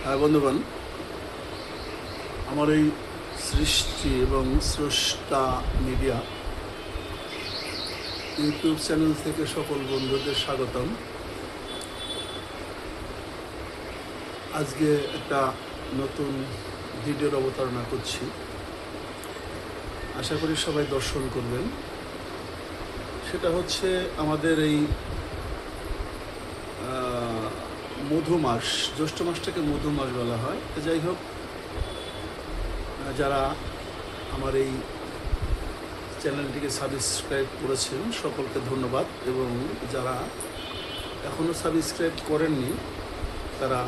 হ্যাঁ বন্ধুগণ, আমার এই সৃষ্টি এবং স্রষ্টা মিডিয়া ইউটিউব চ্যানেল থেকে সকল বন্ধুদের স্বাগতম। আজকে একটা নতুন ভিডিওর অবতারণা করছি, আশা করি সবাই দর্শন করবেন। সেটা হচ্ছে আমাদের এই মধু মাস, জ্যৈষ্ঠ মাসটাকে মধু মাস বলা হয়। যাই হোক, যারা আমার এই চ্যানেলটিকে সাবস্ক্রাইব করেছেন সকলকে ধন্যবাদ, এবং যারা এখনও সাবস্ক্রাইব করেননি তারা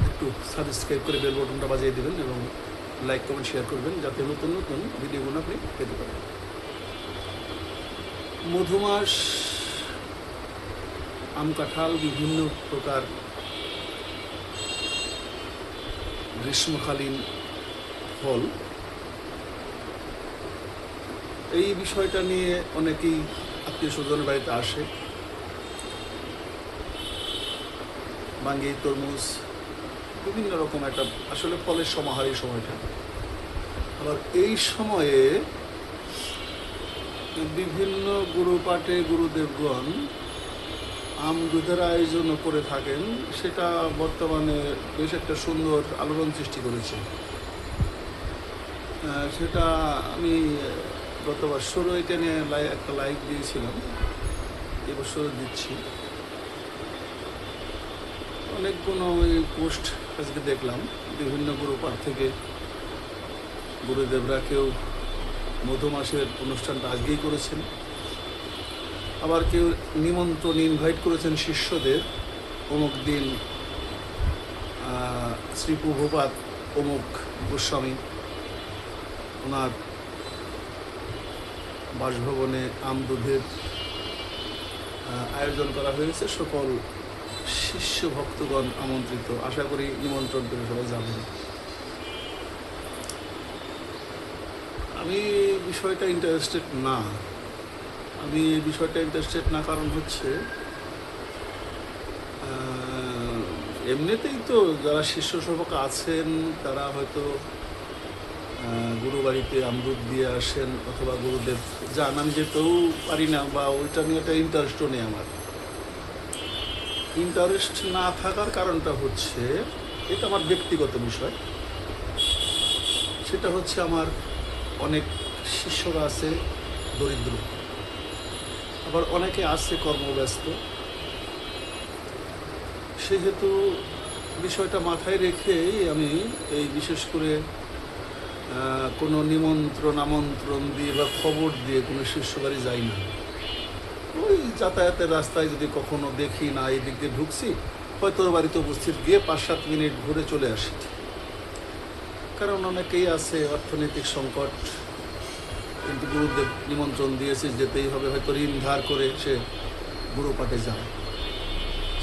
একটু সাবস্ক্রাইব করে বেল বটনটা বাজিয়ে দেবেন এবং লাইক কমেন্ট শেয়ার করবেন, যাতে নতুন নতুন ভিডিওগুলো আপনি পেতে পারেন। মধু মাস, আম কাঁঠাল বিভিন্ন প্রকার গ্রীষ্মকালীন ফল, এই বিষয়টা নিয়ে অনেকেই আত্মীয় স্বজনের বাড়িতে আসে। বাঙ্গি, তরমুজ, বিভিন্ন রকম একটা আসলে ফলের সমাহার এই সময়টা। আবার এই সময়ে বিভিন্ন গুরুপাঠে গুরুদেবগণ আম দুধের আয়োজনও করে থাকেন। সেটা বর্তমানে বেশ একটা সুন্দর আলোড়ন সৃষ্টি করেছে। সেটা আমি গত বছরও এটা নিয়ে একটা লাইক দিয়েছিলাম, এবছরও দিচ্ছি। অনেকগুলো ওই পোস্ট আজকে দেখলাম, বিভিন্ন গুরুপাঠ থেকে গুরুদেবরা কেউ মধু মাসের অনুষ্ঠানটা আজকেই করেছেন, আবার কেউ নিমন্ত্রণ ইনভাইট করেছেন শিষ্যদের। অমুক দিন শ্রী প্রভুপাদ অমুক গোস্বামী ওনার বাসভবনে আম দুধের আয়োজন করা হয়েছে, সকল শিষ্য ভক্তগণ আমন্ত্রিত। আশা করি নিমন্ত্রণ করে সবাই যাবেন। আমি বিষয়টা ইন্টারেস্টেড না। আমি এই বিষয়টা ইন্টারেস্টেড না, কারণ হচ্ছে এমনিতেই তো যারা শিষ্য সেবক আছেন তারা হয়তো গুরু বাড়িতে আমদুধ দিয়ে আসেন, অথবা গুরুদেব যান। আমি যেতেও পারি না, বা ওইটা নিয়ে একটা ইন্টারেস্টও নেই আমার। ইন্টারেস্ট না থাকার কারণটা হচ্ছে, এটা আমার ব্যক্তিগত বিষয়। সেটা হচ্ছে আমার অনেক শিষ্যরা আছে দরিদ্র, আবার অনেকে আছে কর্মব্যস্ত। সেহেতু বিষয়টা মাথায় রেখেই আমি এই বিশেষ করে কোনো নিমন্ত্রণ আমন্ত্রণ দিয়ে বা খবর দিয়ে কোনো শিষ্য বাড়ি যাই না। ওই যাতায়াতের রাস্তায় যদি কখনো দেখি না এই দিক দিয়ে ঢুকছি, হয়তো ওর বাড়িতে উপস্থিত গিয়ে 5-7 মিনিট ঘুরে চলে আসি। কারণ অনেকেই আছে অর্থনৈতিক সংকট, কিন্তু গুরুদেব নিমন্ত্রণ দিয়েছে, যেতেই হবে, হয়তো ঋণ ধার করে সে গুরুপাঠে যায়।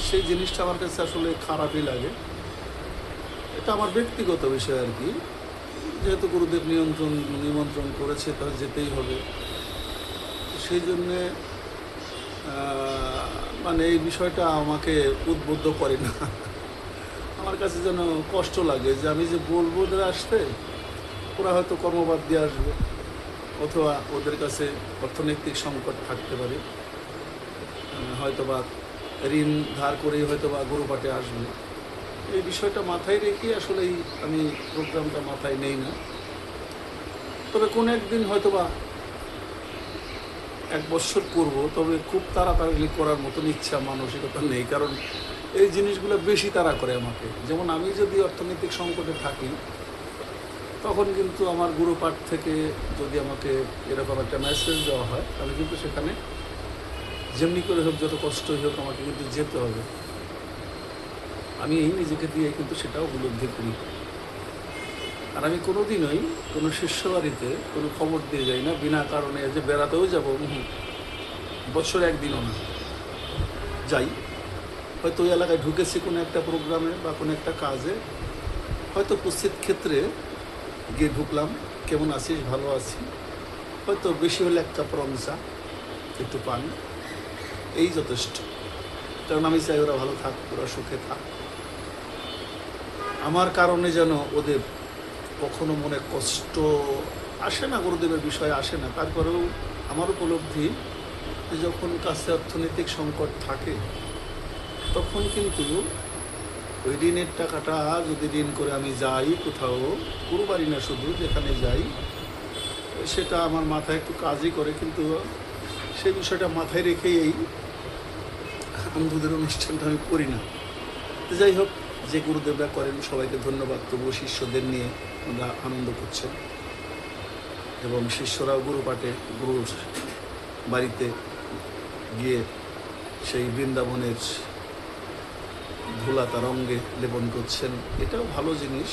সেই জিনিসটা আমার কাছে আসলে খারাপই লাগে। এটা আমার ব্যক্তিগত বিষয় আর কি। যেহেতু গুরুদেব নিমন্ত্রণ করেছে, তাহলে যেতেই হবে। সেই জন্যে মানে এই বিষয়টা আমাকে উদ্বুদ্ধ করে না। আমার কাছে যেন কষ্ট লাগে যে আমি যে বলবো ওদের আসতে, ওরা হয়তো কর্মবাদ দিয়ে আসবে, অথবা ওদের কাছে অর্থনৈতিক সংকট থাকতে পারে, হয়তোবা ঋণ ধার করেই হয়তোবা গুরুপাঠে আসবে। এই বিষয়টা মাথায় রেখে আসলেই আমি প্রোগ্রামটা মাথায় নেই না। তবে কোনো একদিন হয়তোবা 1 বছর করব, তবে খুব তাড়াতাড়ি করার মতন ইচ্ছা মানসিকতা নেই, কারণ এই জিনিসগুলো বেশি তাড়া করে আমাকে। যেমন আমি যদি অর্থনৈতিক সংকটে থাকি, তখন কিন্তু আমার গুরুপাঠ থেকে যদি আমাকে এরকম একটা মেসেজ দেওয়া হয়, তাহলে কিন্তু সেখানে যেমনি করে হোক, যত কষ্টই হোক, আমাকে কিন্তু যেতে হবে। আমি এই নিজেকে দিয়ে কিন্তু সেটাও উপলব্ধি করি। আর আমি কোনোদিনই কোনো শিষ্য বাড়িতে কোনো খবর দিয়ে যাই না বিনা কারণে, যে বেড়াতেও যাবো, বছরে 1 দিনও না। যাই, হয়তো ওই এলাকায় ঢুকেছি কোনো একটা প্রোগ্রামে বা কোনো একটা কাজে, হয়তো উপস্থিত ক্ষেত্রে গিয়ে ঢুকলাম, কেমন আছিস, ভালো আছি, হয়তো বেশি হলে 1 কাপ রং চা, একটু পানি, এই যথেষ্ট। কারণ আমি চাই ওরা ভালো থাক, ওরা সুখে থাক। আমার কারণে যেন ওদের কখনো মনে কষ্ট আসে না, গুরুদেবের বিষয়ে আসে না। তারপরেও আমার উপলব্ধি যে যখন কাছে অর্থনৈতিক সংকট থাকে তখন কিন্তু ওই ঋণের টাকাটা যদি ঋণ করে আমি যাই কোথাও, পুরো বাড়ি না শুধু যেখানে যাই, সেটা আমার মাথায় একটু কাজই করে। কিন্তু সেই বিষয়টা মাথায় রেখেই এই অন্ধদের অনুষ্ঠানটা আমি করি না। তো যাই হোক, যে গুরুদেবরা করেন সবাইকে ধন্যবাদ। তবুও শিষ্যদের নিয়ে আমরা আনন্দ করছেন এবং শিষ্যরাও গুরুপাঠে গুরুর বাড়িতে গিয়ে সেই বৃন্দাবনের ধুলা তরঙ্গে লেপন করছেন। এটাও ভালো জিনিস।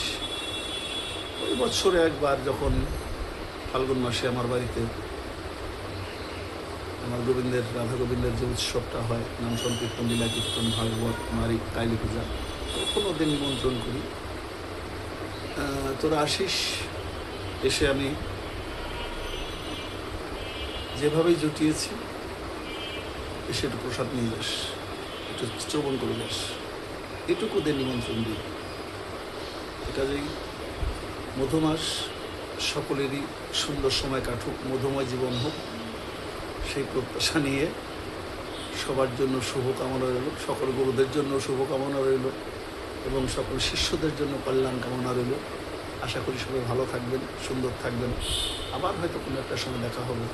ওই বছরে একবার যখন ফাল্গুন মাসে আমার বাড়িতে আমার গোবিন্দের, রাধা গোবিন্দের যে উৎসবটা হয়, নাম সংকীর্তন, লীলা কীর্তন, ভাগবত, মারিক, কালী পূজা, তখন ওদের নিমন্ত্রণ করি। তোরা আসিস, এসে আমি যেভাবেই জুটিয়েছি এসে একটু প্রসাদ নিয়ে যাস, একটু শ্রবণ করে যাস, এটুকু ওদের নিমন্ত্রণ দিই। এটা যে মধুমাস সকলেরই সুন্দর সময় কাটুক, মধুময় জীবন হোক, সেই প্রত্যাশা নিয়ে সবার জন্য শুভকামনা রইল, সকল গুরুদের জন্য শুভকামনা রইল এবং সকল শিষ্যদের জন্য কল্যাণ কামনা রইল। আশা করি সবাই ভালো থাকবেন, সুন্দর থাকবেন। আবার হয়তো কোনো একটা সময় দেখা হবে।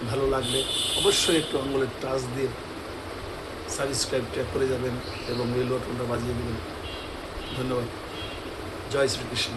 ভালো লাগলে অবশ্যই একটু আঙুলের টাচ দিয়ে সাবস্ক্রাইবটা করে যাবেন এবং বেল বাটনটা বাজিয়ে দেবেন। ধন্যবাদ। জয় শ্রীকৃষ্ণ।